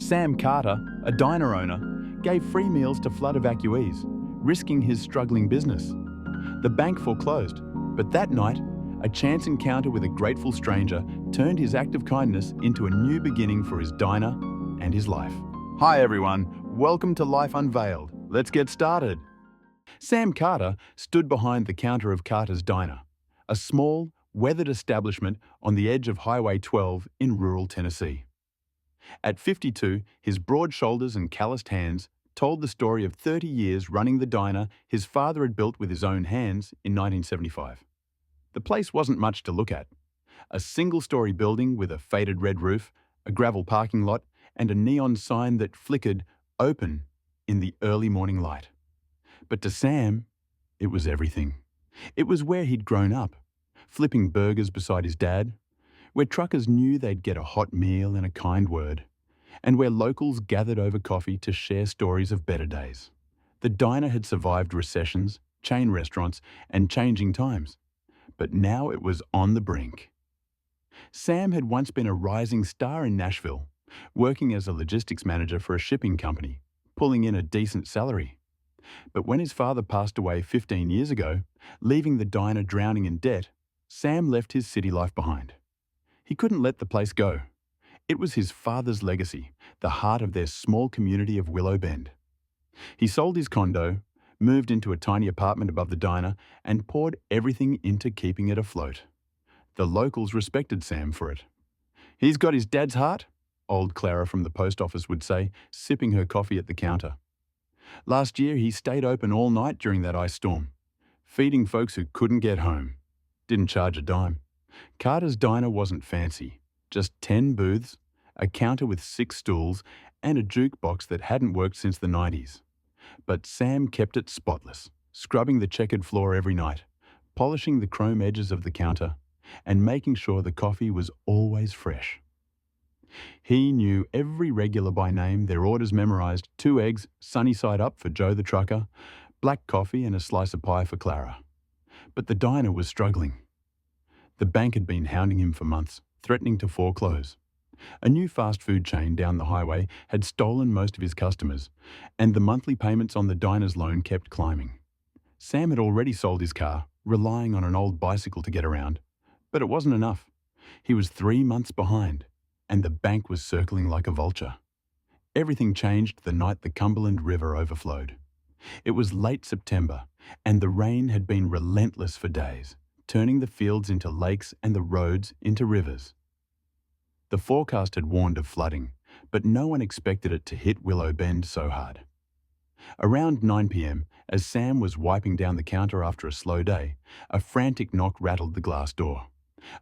Sam Carter, a diner owner, gave free meals to flood evacuees, risking his struggling business. The bank foreclosed, but that night, a chance encounter with a grateful stranger turned his act of kindness into a new beginning for his diner and his life. Hi everyone, welcome to Life Unveiled. Let's get started. Sam Carter stood behind the counter of Carter's Diner, a small, weathered establishment on the edge of Highway 12 in rural Tennessee. At 52, his broad shoulders and calloused hands told the story of 30 years running the diner his father had built with his own hands in 1975. The place wasn't much to look at. A single-story building with a faded red roof, a gravel parking lot, and a neon sign that flickered open in the early morning light. But to Sam, it was everything. It was where he'd grown up, flipping burgers beside his dad, where truckers knew they'd get a hot meal and a kind word, and where locals gathered over coffee to share stories of better days. The diner had survived recessions, chain restaurants, and changing times, but now it was on the brink. Sam had once been a rising star in Nashville, working as a logistics manager for a shipping company, pulling in a decent salary. But when his father passed away 15 years ago, leaving the diner drowning in debt, Sam left his city life behind. He couldn't let the place go. It was his father's legacy, the heart of their small community of Willow Bend. He sold his condo, moved into a tiny apartment above the diner, and poured everything into keeping it afloat. The locals respected Sam for it. "He's got his dad's heart," old Clara from the post office would say, sipping her coffee at the counter. Last year, he stayed open all night during that ice storm, feeding folks who couldn't get home. Didn't charge a dime. Carter's Diner wasn't fancy, just 10 booths, a counter with 6 stools, and a jukebox that hadn't worked since the 90s. But Sam kept it spotless, scrubbing the checkered floor every night, polishing the chrome edges of the counter, and making sure the coffee was always fresh. He knew every regular by name, their orders memorized: 2 eggs, sunny side up for Joe the trucker, black coffee and a slice of pie for Clara. But the diner was struggling. The bank had been hounding him for months, threatening to foreclose. A new fast food chain down the highway had stolen most of his customers, and the monthly payments on the diner's loan kept climbing. Sam had already sold his car, relying on an old bicycle to get around. But it wasn't enough. He was 3 months behind, and the bank was circling like a vulture. Everything changed the night the Cumberland River overflowed. It was late September, and the rain had been relentless for days, turning the fields into lakes and the roads into rivers. The forecast had warned of flooding, but no one expected it to hit Willow Bend so hard. Around 9 p.m., as Sam was wiping down the counter after a slow day, a frantic knock rattled the glass door.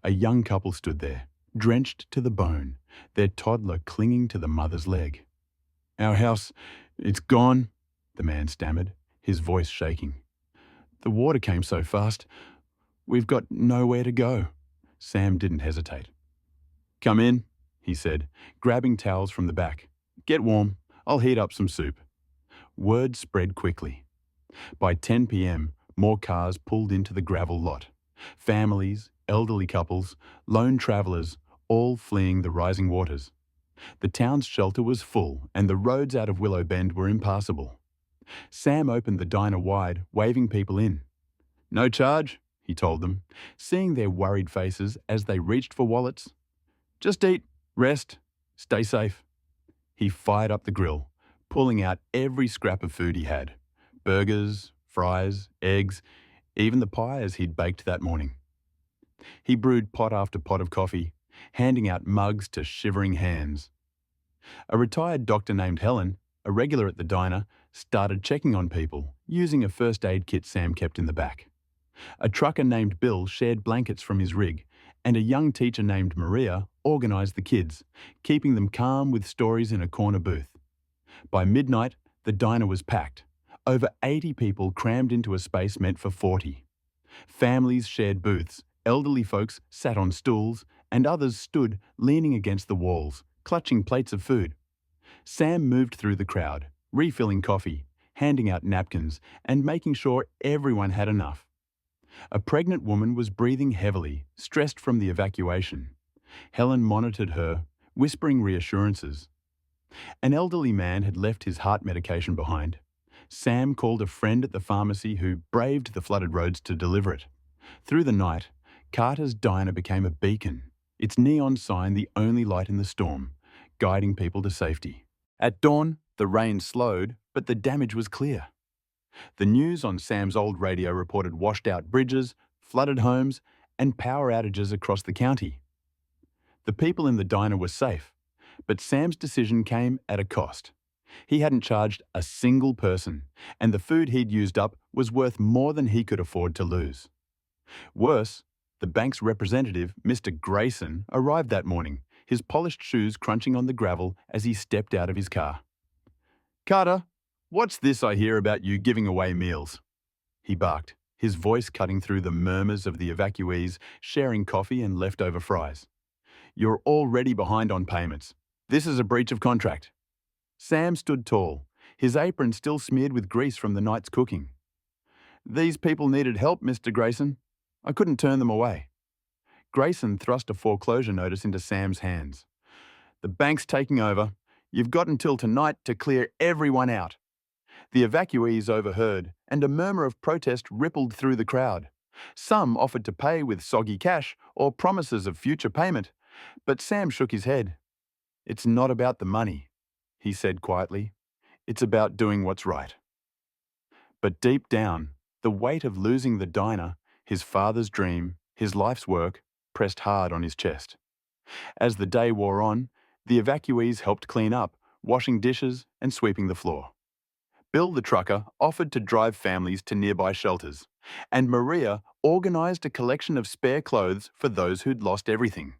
A young couple stood there, drenched to the bone, their toddler clinging to the mother's leg. "Our house, it's gone," the man stammered, his voice shaking. "The water came so fast. We've got nowhere to go." Sam didn't hesitate. "Come in," he said, grabbing towels from the back. "Get warm. I'll heat up some soup." Word spread quickly. By 10 p.m., more cars pulled into the gravel lot. Families, elderly couples, lone travelers, all fleeing the rising waters. The town's shelter was full, and the roads out of Willow Bend were impassable. Sam opened the diner wide, waving people in. "No charge," he told them, seeing their worried faces as they reached for wallets. "Just eat, rest, stay safe." He fired up the grill, pulling out every scrap of food he had. Burgers, fries, eggs, even the pie as he'd baked that morning. He brewed pot after pot of coffee, handing out mugs to shivering hands. A retired doctor named Helen, a regular at the diner, started checking on people, using a first aid kit Sam kept in the back. A trucker named Bill shared blankets from his rig, and a young teacher named Maria organized the kids, keeping them calm with stories in a corner booth. By midnight, the diner was packed. Over 80 people crammed into a space meant for 40. Families shared booths, elderly folks sat on stools, and others stood leaning against the walls, clutching plates of food. Sam moved through the crowd, refilling coffee, handing out napkins, and making sure everyone had enough. A pregnant woman was breathing heavily, stressed from the evacuation. Helen monitored her, whispering reassurances. An elderly man had left his heart medication behind. Sam called a friend at the pharmacy who braved the flooded roads to deliver it. Through the night, Carter's diner became a beacon, its neon sign the only light in the storm, guiding people to safety. At dawn, the rain slowed, but the damage was clear. The news on Sam's old radio reported washed-out bridges, flooded homes, and power outages across the county. The people in the diner were safe, but Sam's decision came at a cost. He hadn't charged a single person, and the food he'd used up was worth more than he could afford to lose. Worse, the bank's representative, Mr. Grayson, arrived that morning, his polished shoes crunching on the gravel as he stepped out of his car. "Carter, what's this I hear about you giving away meals?" he barked, his voice cutting through the murmurs of the evacuees sharing coffee and leftover fries. "You're already behind on payments. This is a breach of contract." Sam stood tall, his apron still smeared with grease from the night's cooking. "These people needed help, Mr. Grayson. I couldn't turn them away." Grayson thrust a foreclosure notice into Sam's hands. "The bank's taking over. You've got until tonight to clear everyone out." The evacuees overheard, and a murmur of protest rippled through the crowd. Some offered to pay with soggy cash or promises of future payment, but Sam shook his head. "It's not about the money," he said quietly. "It's about doing what's right." But deep down, the weight of losing the diner, his father's dream, his life's work, pressed hard on his chest. As the day wore on, the evacuees helped clean up, washing dishes and sweeping the floor. Bill the trucker offered to drive families to nearby shelters, and Maria organized a collection of spare clothes for those who'd lost everything.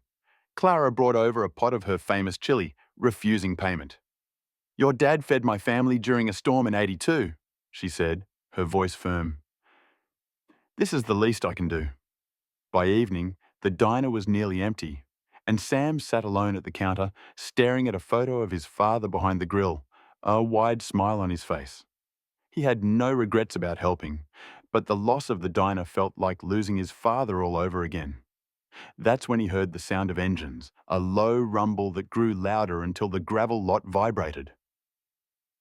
Clara brought over a pot of her famous chili, refusing payment. "Your dad fed my family during a storm in '82, she said, her voice firm. "This is the least I can do." By evening, the diner was nearly empty, and Sam sat alone at the counter, staring at a photo of his father behind the grill, a wide smile on his face. He had no regrets about helping, but the loss of the diner felt like losing his father all over again. That's when he heard the sound of engines, a low rumble that grew louder until the gravel lot vibrated.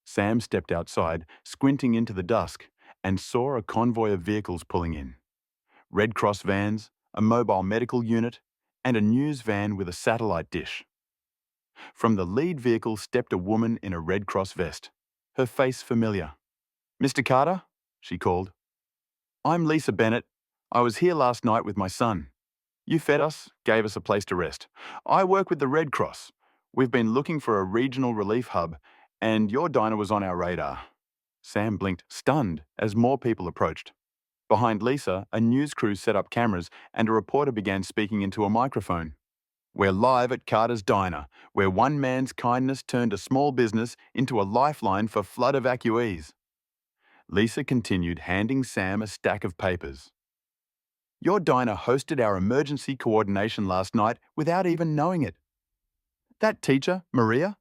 Sam stepped outside, squinting into the dusk, and saw a convoy of vehicles pulling in. Red Cross vans, a mobile medical unit, and a news van with a satellite dish. From the lead vehicle stepped a woman in a Red Cross vest, her face familiar. "Mr. Carter?" she called. "I'm Lisa Bennett. I was here last night with my son. You fed us, gave us a place to rest. I work with the Red Cross. We've been looking for a regional relief hub, and your diner was on our radar." Sam blinked, stunned, as more people approached. Behind Lisa, a news crew set up cameras and a reporter began speaking into a microphone. "We're live at Carter's Diner, where one man's kindness turned a small business into a lifeline for flood evacuees." Lisa continued, handing Sam a stack of papers. "Your diner hosted our emergency coordination last night without even knowing it. That teacher, Maria,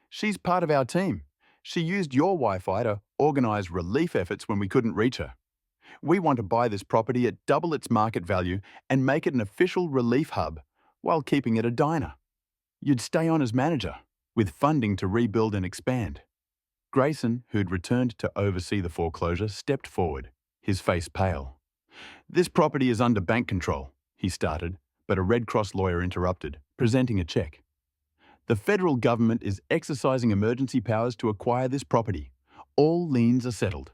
she's part of our team. She used your Wi-Fi to organize relief efforts when we couldn't reach her. We want to buy this property at double its market value and make it an official relief hub while keeping it a diner. You'd stay on as manager, with funding to rebuild and expand." Grayson, who'd returned to oversee the foreclosure, stepped forward, his face pale. "This property is under bank control," he started, but a Red Cross lawyer interrupted, presenting a check. "The federal government is exercising emergency powers to acquire this property. All liens are settled."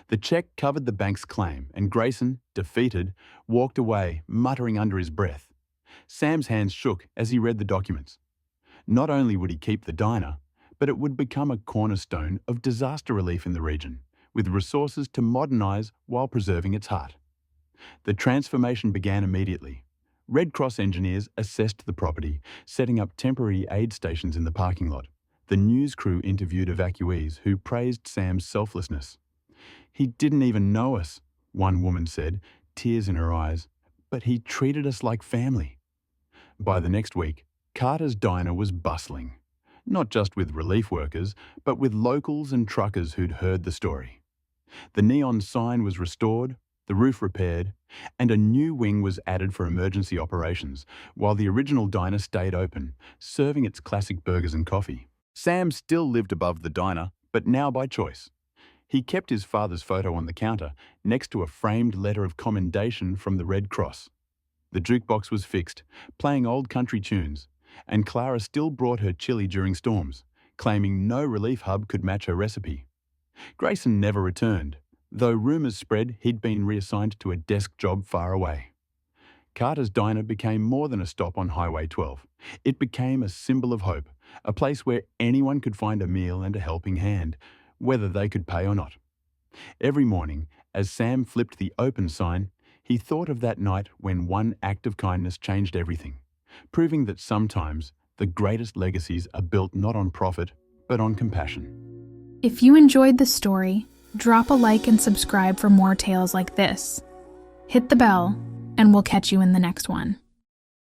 The check covered the bank's claim, and Grayson, defeated, walked away, muttering under his breath. Sam's hands shook as he read the documents. Not only would he keep the diner, but it would become a cornerstone of disaster relief in the region, with resources to modernize while preserving its heart. The transformation began immediately. Red Cross engineers assessed the property, setting up temporary aid stations in the parking lot. The news crew interviewed evacuees who praised Sam's selflessness. "He didn't even know us," one woman said, tears in her eyes, "but he treated us like family." By the next week, Carter's Diner was bustling, not just with relief workers, but with locals and truckers who'd heard the story. The neon sign was restored, the roof repaired, and a new wing was added for emergency operations, while the original diner stayed open, serving its classic burgers and coffee. Sam still lived above the diner, but now by choice. He kept his father's photo on the counter next to a framed letter of commendation from the Red Cross. The jukebox was fixed, playing old country tunes, and Clara still brought her chili during storms, claiming no relief hub could match her recipe. Grayson never returned, though rumours spread he'd been reassigned to a desk job far away. Carter's Diner became more than a stop on Highway 12. It became a symbol of hope, a place where anyone could find a meal and a helping hand, whether they could pay or not. Every morning, as Sam flipped the open sign, he thought of that night when one act of kindness changed everything, proving that sometimes the greatest legacies are built not on profit, but on compassion. If you enjoyed this story, drop a like and subscribe for more tales like this. Hit the bell, and we'll catch you in the next one.